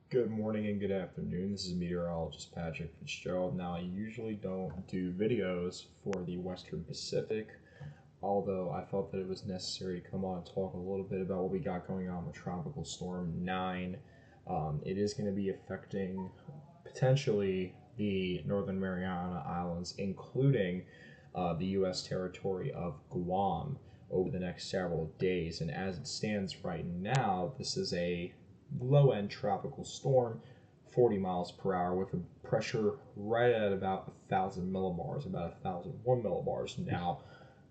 Good morning and good afternoon. This is meteorologist Patrick Fitzgerald. Now, I usually don't do videos for the Western Pacific, although I felt that it was necessary to come on and talk a little bit about what we got going on with Tropical Storm 9. It is going to be affecting potentially the Northern Mariana Islands, including the U.S. territory of Guam over the next several days. And as it stands right now, this is a low-end tropical storm, 40 miles per hour, with a pressure right at about 1,000 millibars, about 1,001 millibars. Now,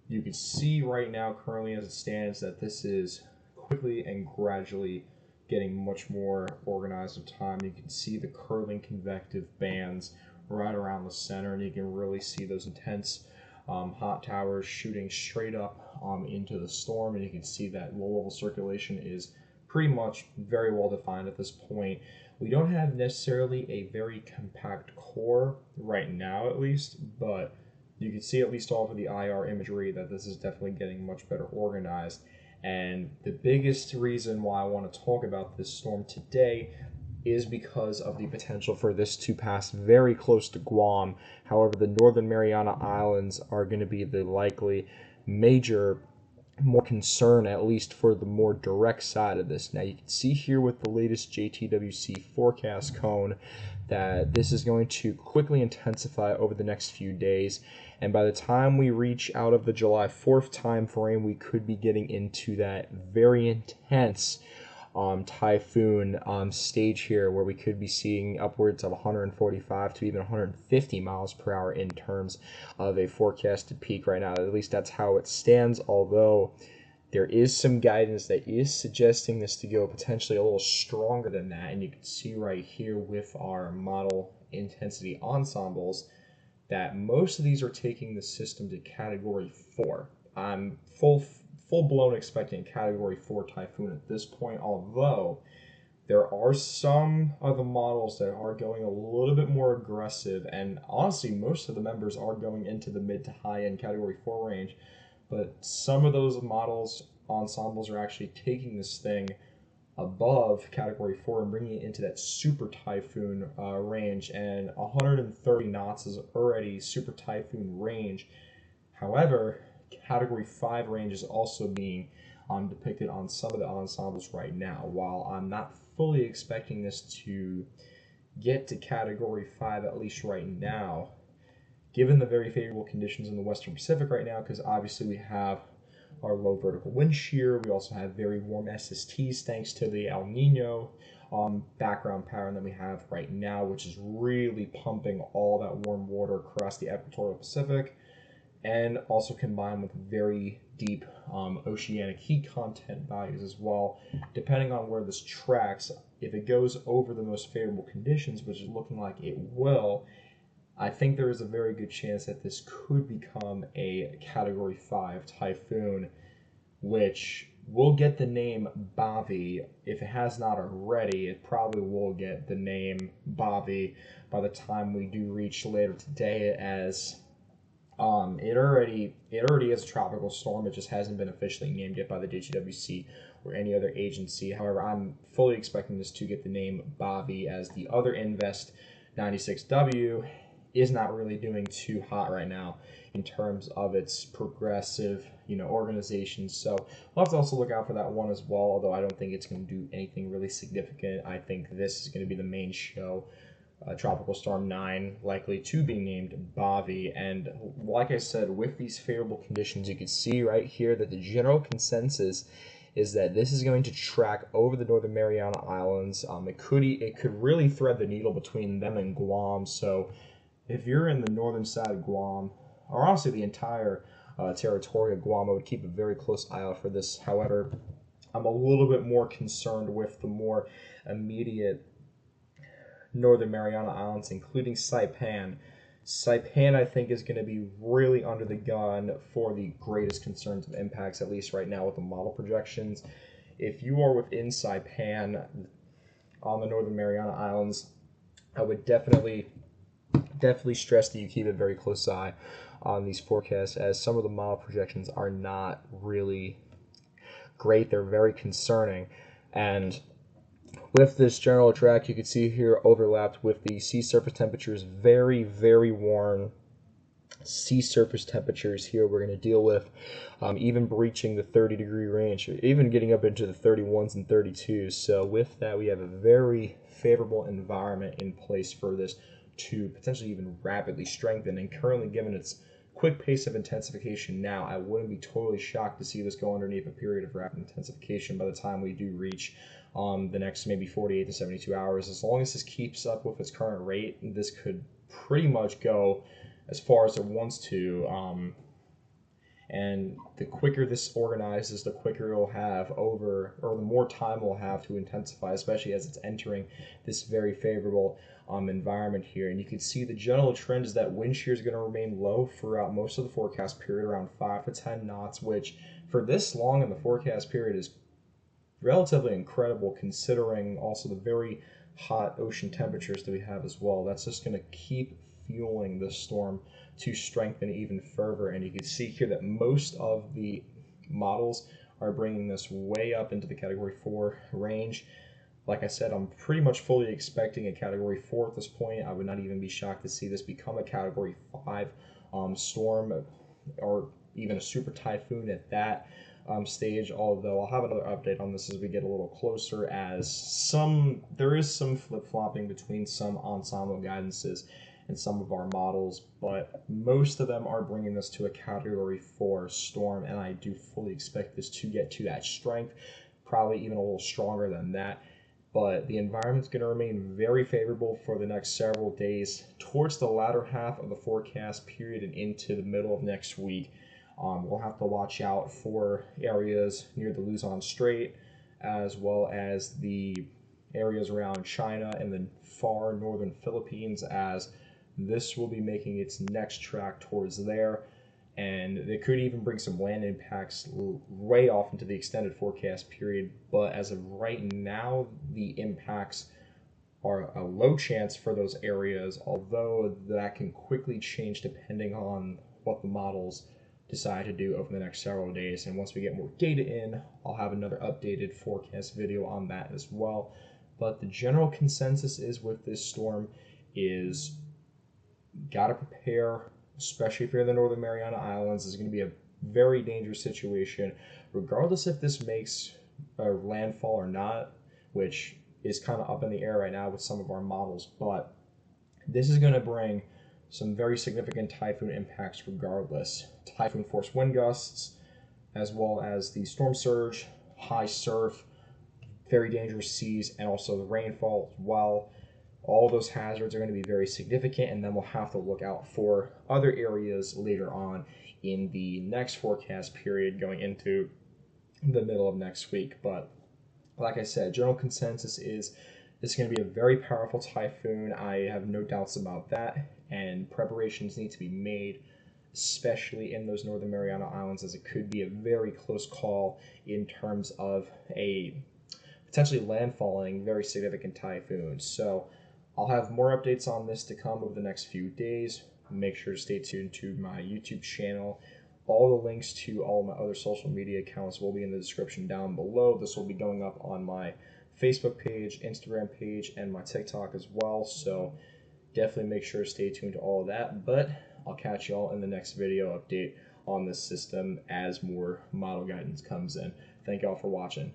you can see right now, currently as it stands, that this is quickly and gradually getting much more organized of time. You can see the curling convective bands right around the center, and you can really see those intense hot towers shooting straight up into the storm, and you can see that low-level circulation is pretty much very well defined at this point. We don't have necessarily a very compact core right now, at least, but you can see at least off of the IR imagery that this is definitely getting much better organized. And the biggest reason why I want to talk about this storm today is because of the potential for this to pass very close to Guam. However, the Northern Mariana Islands are going to be the likely major more concern, at least for the more direct side of this. Now, you can see here with the latest JTWC forecast cone that this is going to quickly intensify over the next few days, and by the time we reach out of the July 4th time frame, we could be getting into that very intense typhoon stage here, where we could be seeing upwards of 145 to even 150 miles per hour in terms of a forecasted peak right now. At least that's how it stands, although there is some guidance that is suggesting this to go potentially a little stronger than that. And you can see right here with our model intensity ensembles that most of these are taking the system to category 4. I'm full-blown expecting category 4 typhoon at this point, although there are some of the models that are going a little bit more aggressive, and honestly most of the members are going into the mid to high end category 4 range, but some of those models ensembles are actually taking this thing above category 4 and bringing it into that super typhoon range, and 130 knots is already super typhoon range. However, category 5 range is also being depicted on some of the ensembles right now. While I'm not fully expecting this to get to category 5, at least right now, given the very favorable conditions in the Western Pacific right now, because obviously we have our low vertical wind shear, we also have very warm SSTs thanks to the El Nino background pattern that we have right now, which is really pumping all that warm water across the equatorial Pacific, and also combined with very deep oceanic heat content values as well. Depending on where this tracks, if it goes over the most favorable conditions, which is looking like it will, I think there is a very good chance that this could become a category 5 typhoon, which will get the name Bavi. If it has not already, it probably will get the name Bavi by the time we do reach later today, as it already is a tropical storm. It just hasn't been officially named yet by the JTWC or any other agency. However, I'm fully expecting this to get the name Bavi, as the other Invest 96W is not really doing too hot right now in terms of its progressive, organization. So we'll have to also look out for that one as well, although I don't think it's going to do anything really significant. I think this is going to be the main show. Tropical Storm 9 likely to be named Bavi. And like I said, with these favorable conditions, you can see right here that the general consensus is that this is going to track over the Northern Mariana Islands. It could really thread the needle between them and Guam. So if you're in the northern side of Guam, or honestly the entire territory of Guam, I would keep a very close eye out for this. However, I'm a little bit more concerned with the more immediate Northern Mariana Islands, including Saipan. Saipan, I think, is going to be really under the gun for the greatest concerns of impacts, at least right now with the model projections. If you are within Saipan on the Northern Mariana Islands, I would definitely stress that you keep a very close eye on these forecasts, as some of the model projections are not really great. They're very concerning. And with this general track, you can see here overlapped with the sea surface temperatures, very, very warm sea surface temperatures here we're going to deal with, even breaching the 30-degree range, even getting up into the 31s and 32s. So with that, we have a very favorable environment in place for this to potentially even rapidly strengthen. And currently, given its quick pace of intensification now, I wouldn't be totally shocked to see this go underneath a period of rapid intensification by the time we do reach the next maybe 48 to 72 hours. As long as this keeps up with its current rate, this could pretty much go as far as it wants to, and the quicker this organizes, the quicker it'll have or the more time we'll have to intensify, especially as it's entering this very favorable environment here. And you can see the general trend is that wind shear is going to remain low throughout most of the forecast period, around 5 to 10 knots, which for this long in the forecast period is relatively incredible, considering also the very hot ocean temperatures that we have as well. That's just going to keep fueling this storm to strengthen even further. And you can see here that most of the models are bringing this way up into the category 4 range. Like I said, I'm pretty much fully expecting a category 4 at this point. I would not even be shocked to see this become a category 5 storm, or even a super typhoon at that stage, although I'll have another update on this as we get a little closer, as there is some flip-flopping between some ensemble guidances and some of our models, but most of them are bringing this to a category 4 storm, and I do fully expect this to get to that strength, probably even a little stronger than that. But the environment's going to remain very favorable for the next several days towards the latter half of the forecast period and into the middle of next week. We'll have to watch out for areas near the Luzon Strait, as well as the areas around China and the far northern Philippines, as this will be making its next track towards there, and it could even bring some land impacts way off into the extended forecast period. But as of right now, the impacts are a low chance for those areas, although that can quickly change depending on what the models decide to do over the next several days. And once we get more data in, I'll have another updated forecast video on that as well. But the general consensus is with this storm is gotta prepare, especially if you're in the Northern Mariana Islands. This is going to be a very dangerous situation, regardless if this makes a landfall or not, which is kind of up in the air right now with some of our models. But this is going to bring some very significant typhoon impacts regardless. Typhoon force wind gusts, as well as the storm surge, high surf, very dangerous seas, and also the rainfall as well. All those hazards are going to be very significant, and then we'll have to look out for other areas later on in the next forecast period going into the middle of next week. But like I said, general consensus is this is going to be a very powerful typhoon. I have no doubts about that, and preparations need to be made, especially in those Northern Mariana Islands, as it could be a very close call in terms of a potentially landfalling very significant typhoon. So I'll have more updates on this to come over the next few days. Make sure to stay tuned to my YouTube channel. All the links to all my other social media accounts will be in the description down below. This will be going up on my Facebook page, Instagram page, and my TikTok as well. So definitely make sure to stay tuned to all of that. But I'll catch you all in the next video update on this system as more model guidance comes in. Thank you all for watching.